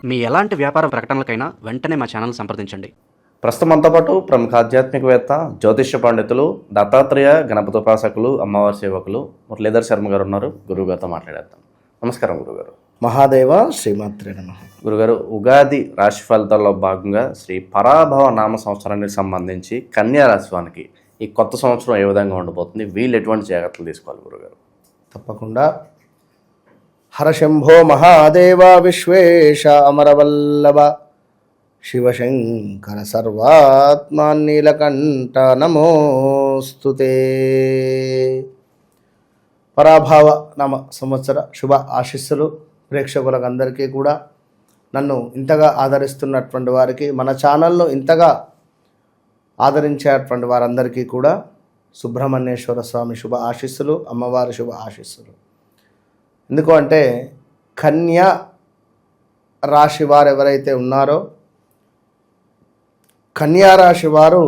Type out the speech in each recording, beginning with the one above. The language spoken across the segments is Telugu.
మీ ఎలాంటి వ్యాపార ప్రకటనలకైనా వెంటనే మా ఛానల్ సంప్రదించండి. ప్రస్తుతం మనతో పాటు ప్రముఖ ఆధ్యాత్మికవేత్త, జ్యోతిష్య పండితులు, దత్తాత్రేయ గణపతి ఉపాసకులు, అమ్మవారి సేవకులు మురళీధర్ శర్మ గారు ఉన్నారు. గురువుగారితో మాట్లాడేద్దాం. నమస్కారం గురుగారు. మహాదేవ శ్రీమాత్రే నమః. గురుగారు, ఉగాది రాశి ఫలితాల్లో భాగంగా శ్రీ పరాభవ నామ సంవత్సరానికి సంబంధించి కన్యా రాశి వారికి ఈ కొత్త సంవత్సరం ఏ విధంగా ఉండబోతుంది, వీళ్ళు ఎటువంటి జాగ్రత్తలు తీసుకోవాలి గురుగారు? తప్పకుండా. హరశంభో మహాదేవ విశ్వేశ అమరవల్లభ శివశంకర సర్వాత్మాన్నీలకంఠ నమోస్తుతే. పరాభవ నామ సంవత్సర శుభ ఆశీస్సులు ప్రేక్షకులకు అందరికీ కూడా, నన్ను ఇంతగా ఆదరిస్తున్నటువంటి వారికి, మన ఛానల్ను ఇంతగా ఆదరించేటువంటి వారందరికీ కూడా సుబ్రహ్మణ్యేశ్వర స్వామి శుభ ఆశీస్సులు, అమ్మవారి శుభ ఆశీస్సులు. ఎందుకు అంటే కన్యా రాశి వారు ఎవరైతే ఉన్నారో, కన్యా రాశి వారు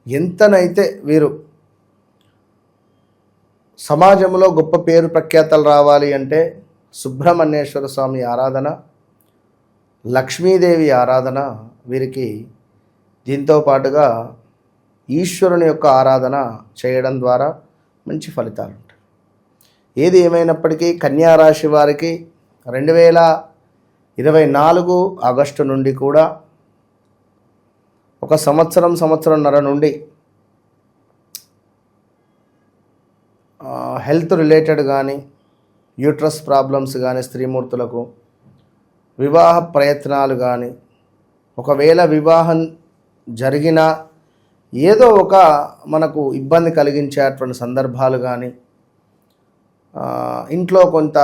ఎంతనైతే వీరు సమాజంలో గొప్ప పేరు ప్రఖ్యాతలు రావాలి అంటే సుబ్రహ్మణ్యేశ్వర స్వామి ఆరాధన, లక్ష్మీదేవి ఆరాధన వీరికి, దీంతో పాటుగా ఈశ్వరుని యొక్క ఆరాధన చేయడం ద్వారా మంచి ఫలితాలు ఉంటాయి. ఏది ఏమైనప్పటికీ కన్యా రాశి వారికి 2024 ఆగస్టు నుండి కూడా ఒక సంవత్సరంన్నర నుండి హెల్త్ రిలేటెడ్ కానీ, యూట్రస్ ప్రాబ్లమ్స్ కానీ, స్త్రీమూర్తులకు వివాహ ప్రయత్నాలు కానీ, ఒకవేళ వివాహం జరిగినా ఏదో ఒక మనకు ఇబ్బంది కలిగించేటువంటి సందర్భాలు కానీ, ఇంట్లో కొంత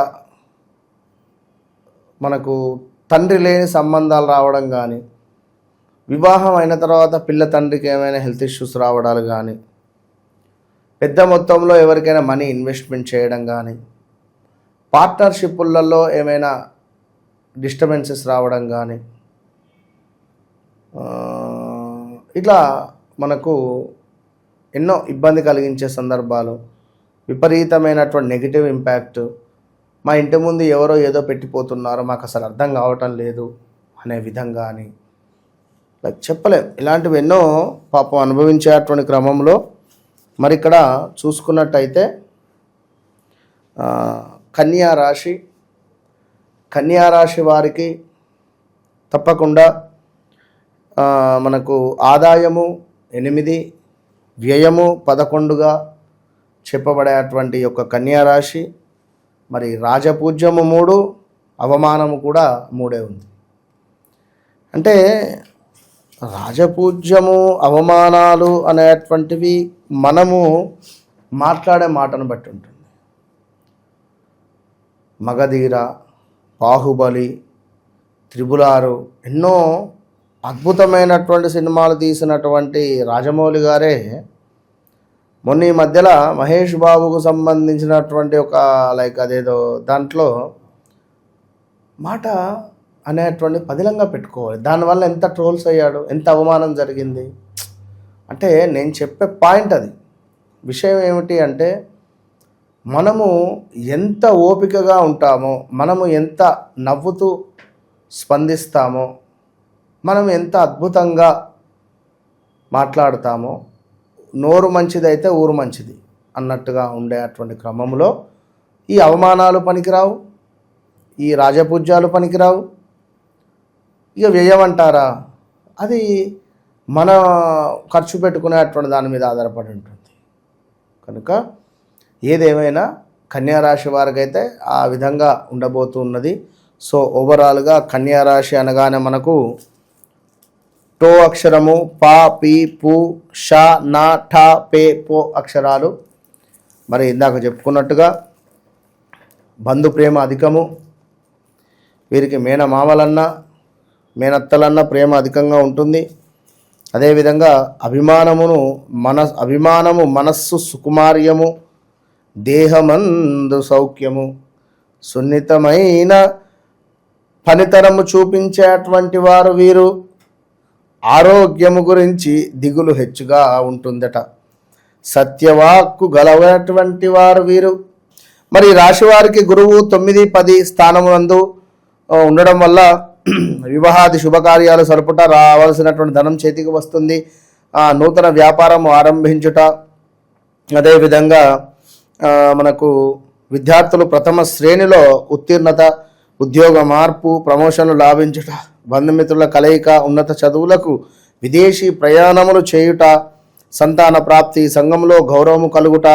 మనకు తండ్రి లేని సంబంధాలు రావడం కానీ, వివాహం అయిన తర్వాత పిల్ల తండ్రికి ఏమైనా హెల్త్ ఇష్యూస్ రావడాలు కానీ, పెద్ద మొత్తంలో ఎవరికైనా మనీ ఇన్వెస్ట్మెంట్ చేయడం కానీ, పార్ట్నర్షిప్పులలో ఏమైనా డిస్టర్బెన్సెస్ రావడం కానీ, ఇట్లా మనకు ఎన్నో ఇబ్బంది కలిగించే సందర్భాలు, విపరీతమైనటువంటి నెగిటివ్ ఇంపాక్ట్, మా ఇంటి ముందు ఎవరో ఏదో పెట్టిపోతున్నారు, మాకు అసలు అర్థం కావటం లేదు అనే విధంగా అని చెప్పలేం. ఇలాంటివి ఎన్నో పాపం అనుభవించేటువంటి క్రమంలో మరి ఇక్కడ చూసుకున్నట్టయితే కన్యా రాశి వారికి తప్పకుండా మనకు ఆదాయము 8, వ్యయము 11గా చెప్పబడేటువంటి యొక్క కన్యా రాశి, మరి రాజపూజ్యము 3, అవమానము కూడా 3 ఉంది. అంటే రాజపూజ్యము, అవమానాలు అనేటువంటివి మనము మాట్లాడే మాటను బట్టి ఉంటుంది. మగధీర, బాహుబలి, త్రిబులారు, ఎన్నో అద్భుతమైనటువంటి సినిమాలు తీసినటువంటి రాజమౌళి గారే మొన్న ఈ మధ్యలో మహేష్ బాబుకు సంబంధించినటువంటి ఒక అదేదో దాంట్లో మాట అనేటువంటి పదిలంగా పెట్టుకోవాలి. దానివల్ల ఎంత ట్రోల్స్ అయ్యాడు, ఎంత అవమానం జరిగింది. అంటే నేను చెప్పే పాయింట్ అది. విషయం ఏమిటి అంటే మనము ఎంత ఓపికగా ఉంటామో, మనము ఎంత నవ్వుతూ స్పందిస్తామో, మనం ఎంత అద్భుతంగా మాట్లాడతామో, నోరు మంచిదైతే ఊరు మంచిది అన్నట్టుగా ఉండేటువంటి క్రమంలో ఈ అవమానాలు పనికిరావు, ఈ రాజపూజ్యాలు పనికిరావు. ఇక వ్యయం అంటారా, అది మన ఖర్చు పెట్టుకునేటువంటి దాని మీద ఆధారపడి ఉంటుంది. కనుక ఏదేమైనా కన్యా రాశి వారికైతే ఆ విధంగా ఉండబోతున్నది. సో ఓవరాల్గా కన్యా రాశి అనగానే మనకు టో అక్షరము, పా, పి, పు, ష, నా, ఠ, పే, పో అక్షరాలు. మరి ఇందాక చెప్పుకున్నట్టుగా బంధు ప్రేమ అధికము, వీరికి మేనమామలన్నా మేనత్తలన్నా ప్రేమ అధికంగా ఉంటుంది. అదేవిధంగా అభిమానము మనస్సు సుకుమార్యము, దేహమందు సౌఖ్యము, సున్నితమైన పనితనము చూపించేటువంటి వారు వీరు. ఆరోగ్యము గురించి దిగులు హెచ్చుగా ఉంటుందట. సత్యవాక్కు గలవటువంటి వారు వీరు. మరి రాశివారికి గురువు 9, 10 స్థానమునందు ఉండడం వల్ల వివాహాది శుభకార్యాలు సరుపుట, రావాల్సినటువంటి ధనం చేతికి వస్తుంది, నూతన వ్యాపారం ఆరంభించుట, అదేవిధంగా మనకు విద్యార్థులు ప్రథమ శ్రేణిలో ఉత్తీర్ణత, ఉద్యోగ మార్పు, ప్రమోషన్లు లాభించుట, బంధుమిత్రుల కలయిక, ఉన్నత చదువులకు విదేశీ ప్రయాణములు చేయుట, సంతాన ప్రాప్తి, సంఘంలో గౌరవము కలుగుట,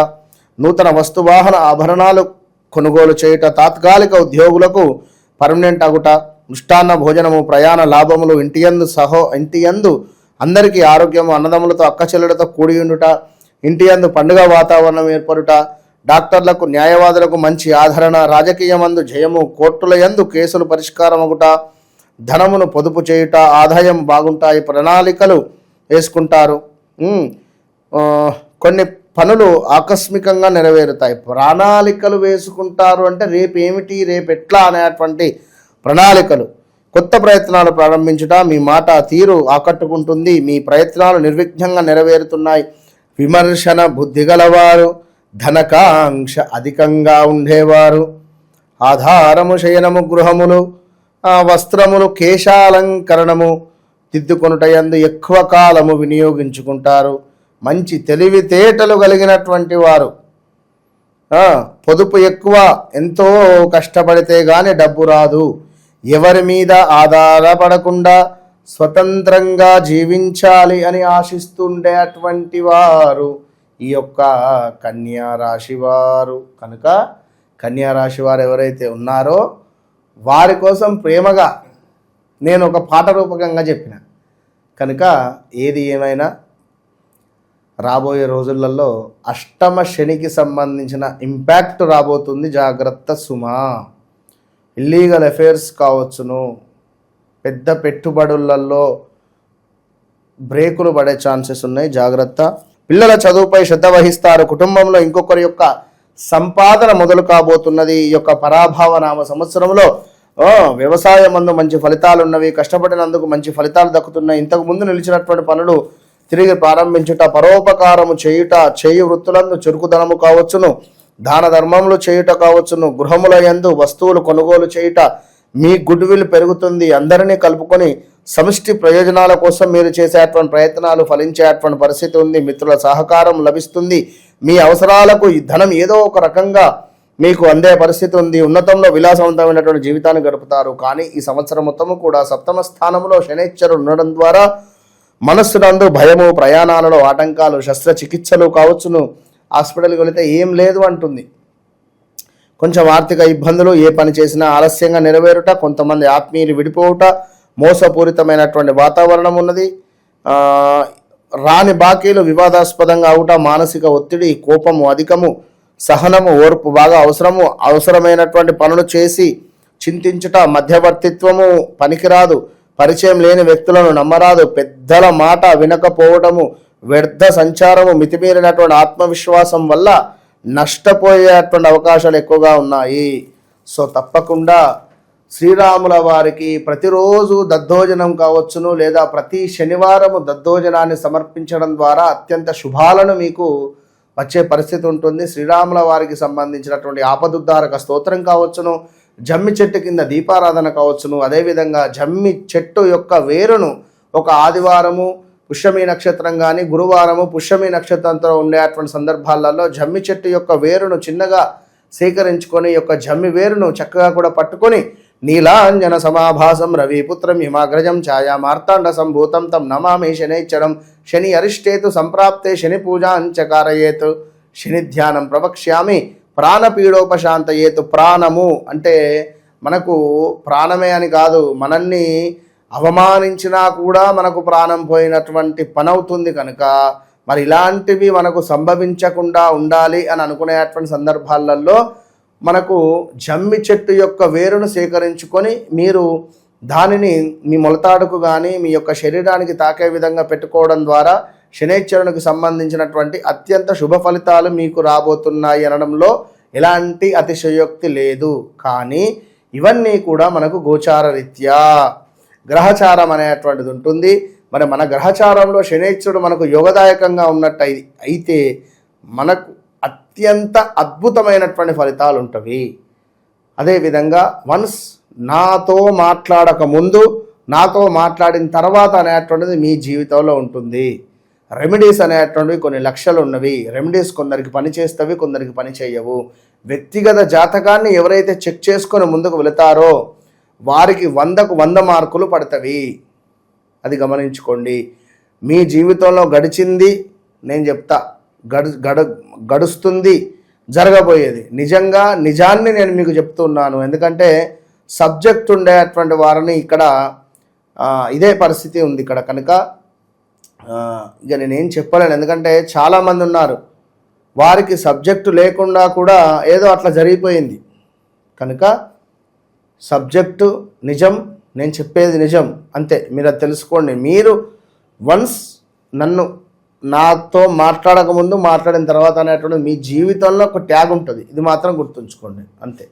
నూతన వస్తువాహన ఆభరణాలు కొనుగోలు చేయుట, తాత్కాలిక ఉద్యోగులకు పర్మనెంట్ అగుట, మృష్టాన్న భోజనము, ప్రయాణ లాభములు, ఇంటియందు అందరికీ ఆరోగ్యము, అన్నదమ్ములతో అక్కచెల్లెలతో కూడి ఉండుట, ఇంటియందు పండుగ వాతావరణం ఏర్పడుట, డాక్టర్లకు న్యాయవాదులకు మంచి ఆదరణ, రాజకీయమందు జయము, కోర్టుల యందు కేసులు పరిష్కారమగుట, ధనమును పొదుపు చేయుట, ఆదాయం బాగుంటాయి, ప్రణాళికలు వేసుకుంటారు, కొన్ని పనులు ఆకస్మికంగా నెరవేరుతాయి. ప్రణాళికలు వేసుకుంటారు అంటే రేపు ఏమిటి, రేపు ఎట్లా అనేటువంటి ప్రణాళికలు, కొత్త ప్రయత్నాలు ప్రారంభించుట, మీ మాట తీరు ఆకట్టుకుంటుంది, మీ ప్రయత్నాలు నిర్విఘ్నంగా నెరవేరుతున్నాయి. విమర్శన బుద్ధి గలవారు, ధనకాంక్ష అధికంగా ఉండేవారు, ఆధారము శయనము గృహములు, వస్త్రములు, కేశాలంకరణము దిద్దుకొనుటయందు ఎక్కువ కాలము వినియోగించుకుంటారు. మంచి తెలివితేటలు కలిగినటువంటి వారు, పొదుపు ఎక్కువ, ఎంతో కష్టపడితే గాని డబ్బు రాదు, ఎవరి మీద ఆధారపడకుండా స్వతంత్రంగా జీవించాలి అని ఆశిస్తుండేటువంటి వారు ఈ యొక్క కన్యా రాశి వారు. కనుక కన్యా రాశి వారు ఎవరైతే ఉన్నారో వారి కోసం ప్రేమగా నేను ఒక పాట రూపకంగా చెప్పిన. కనుక ఏది ఏమైనా రాబోయే రోజులలో అష్టమ శనికి సంబంధించిన ఇంపాక్ట్ రాబోతుంది, జాగ్రత్త సుమా. ఇల్లీగల్ అఫైర్స్ కావచ్చును, పెద్ద పెట్టుబడులలో బ్రేకులు పడే ఛాన్సెస్ ఉన్నాయి, జాగ్రత్త. పిల్లల చదువుపై శ్రద్ధ వహిస్తారు, కుటుంబంలో ఇంకొకరి యొక్క సంపాదన మొదలు కాబోతున్నది. ఈ యొక్క పరాభవ నామ సంవత్సరంలో వ్యవసాయం మందు మంచి ఫలితాలు ఉన్నవి, కష్టపడినందుకు మంచి ఫలితాలు దక్కుతున్నాయి. ఇంతకు ముందు నిలిచినటువంటి పనులు తిరిగి ప్రారంభించుట, పరోపకారము చేయుట, చేయు వృత్తులందు చురుకుదనము కావచ్చును, దాన ధర్మములు చేయుట కావచ్చును, గృహముల యందు వస్తువులు కొనుగోలు చేయుట, మీ గుడ్ విల్ పెరుగుతుంది. అందరినీ కలుపుకొని సమిష్టి ప్రయోజనాల కోసం మీరు చేసేటువంటి ప్రయత్నాలు ఫలించేటువంటి పరిస్థితి ఉంది. మిత్రుల సహకారం లభిస్తుంది. మీ అవసరాలకు ఈ ధనం ఏదో ఒక రకంగా మీకు అందే పరిస్థితి ఉంది. ఉన్నతంలో విలాసవంతమైనటువంటి జీవితాన్ని గడుపుతారు. కానీ ఈ సంవత్సరం మొత్తము కూడా సప్తమ స్థానంలో శనైశ్వరుడు ఉండడం ద్వారా మనస్సునందు భయము, ప్రయాణాలలో ఆటంకాలు, శస్త్రచికిత్సలు కావచ్చును. హాస్పిటల్కి వెళితే ఏం లేదు అంటుంది. కొంచెం ఆర్థిక ఇబ్బందులు, ఏ పని చేసినా ఆలస్యంగా నెరవేరుట, కొంతమంది ఆత్మీయులు విడిపోవుట, మోసపూరితమైనటువంటి వాతావరణం ఉన్నది. రాని బాకీలు వివాదాస్పదంగా అవుట, మానసిక ఒత్తిడి, కోపము అధికము, సహనము, ఓర్పు బాగా అవసరము. అవసరమైనటువంటి పనులు చేసి చింతించుట, మధ్యవర్తిత్వము పనికిరాదు, పరిచయం లేని వ్యక్తులను నమ్మరాదు, పెద్దల మాట వినకపోవడము, వ్యర్థ సంచారము, మితిమీరినటువంటి ఆత్మవిశ్వాసం వల్ల నష్టపోయేటువంటి అవకాశాలు ఎక్కువగా ఉన్నాయి. సో తప్పకుండా శ్రీరాముల వారికి ప్రతిరోజు దద్దోజనం కావచ్చును, లేదా ప్రతి శనివారము దద్దోజనాన్ని సమర్పించడం ద్వారా అత్యంత శుభాలను మీకు వచ్చే పరిస్థితి ఉంటుంది. శ్రీరాముల వారికి సంబంధించినటువంటి ఆపదుద్ధారక స్తోత్రం కావచ్చును, జమ్మి చెట్టు కింద దీపారాధన కావచ్చును. అదేవిధంగా జమ్మి చెట్టు యొక్క వేరును ఒక ఆదివారము పుష్యమి నక్షత్రం కానీ గురువారము పుష్యమి నక్షత్రంతో ఉండేటువంటి సందర్భాలలో జమ్మి చెట్టు యొక్క వేరును చిన్నగా సేకరించుకొని యొక్క జమ్మి వేరును చక్కగా కూడా పట్టుకొని నీలాంజన సమాభాసం రవిపుత్రం హిమాగ్రజం ఛాయా మార్తాండ సంభూతం తం నమామి శనైశ్చరం శని అరిష్టేతు సంప్రాప్తే శని పూజాంచకారయేతు శని ధ్యానం ప్రవక్ష్యామి ప్రాణపీడోపశాంతయేతు. ప్రాణము అంటే మనకు ప్రాణమే అని కాదు, మనల్ని అవమానించినా కూడా మనకు ప్రాణం పోయినటువంటి పని అవుతుంది. కనుక మరి ఇలాంటివి మనకు సంభవించకుండా ఉండాలి అని అనుకునేటువంటి సందర్భాలలో మనకు జమ్మి చెట్టు యొక్క వేరును సేకరించుకొని మీరు దానిని మీ మొలతాడుకు కానీ మీ యొక్క శరీరానికి తాకే విధంగా పెట్టుకోవడం ద్వారా శనైశ్వరునికి సంబంధించినటువంటి అత్యంత శుభ ఫలితాలు మీకు రాబోతున్నాయి అనడంలో ఎలాంటి అతిశయోక్తి లేదు. కానీ ఇవన్నీ కూడా మనకు గోచార రీత్యా గ్రహచారం అనేటువంటిది ఉంటుంది. మరి మన గ్రహచారంలో శనైశ్వరుడు మనకు యోగదాయకంగా ఉన్నట్టు అయితే మనకు అత్యంత అద్భుతమైనటువంటి ఫలితాలు ఉంటవి. అదేవిధంగా వన్స్ నాతో మాట్లాడక ముందు, నాతో మాట్లాడిన తర్వాత అనేటువంటిది మీ జీవితంలో ఉంటుంది. రెమెడీస్ అనేటువంటివి కొన్ని లక్షలు ఉన్నవి. రెమెడీస్ కొందరికి పని చేస్తవి, కొందరికి పని చేయవు. వ్యక్తిగత జాతకాన్ని ఎవరైతే చెక్ చేసుకొని ముందుకు వెళతారో వారికి 100కు 100 మార్కులు పడతవి. అది గమనించుకోండి. మీ జీవితంలో గడిచింది నేను చెప్తా, గడుస్తుంది, జరగబోయేది నిజంగా నిజాన్ని నేను మీకు చెప్తున్నాను. ఎందుకంటే సబ్జెక్ట్ ఉండేటువంటి వారిని ఇక్కడ ఇదే పరిస్థితి ఉంది ఇక్కడ. కనుక ఇక నేనేం చెప్పలేను. ఎందుకంటే చాలామంది ఉన్నారు, వారికి సబ్జెక్టు లేకుండా కూడా ఏదో అట్లా జరిగిపోయింది. కనుక సబ్జెక్టు నిజం, నేను చెప్పేది నిజం, అంతే. మీరు అది తెలుసుకోండి. మీరు వన్స్ నాతో మాట్లాడక ముందు, మాట్లాడిన తర్వాత అనేటువంటి మీ జీవితంలో ఒక ట్యాగ్ ఉంటుంది. ఇది మాత్రం గుర్తుంచుకోండి, అంతే.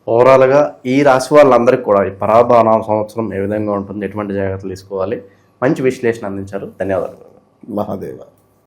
ఓవరాల్గా ఈ రాశి వాళ్ళందరికీ కూడా ఈ పరాభవ నామ సంవత్సరం ఏ విధంగా ఉంటుంది, ఎటువంటి జాగ్రత్తలు తీసుకోవాలి, మంచి విశ్లేషణ అందించారు. ధన్యవాదాలు. మహాదేవ.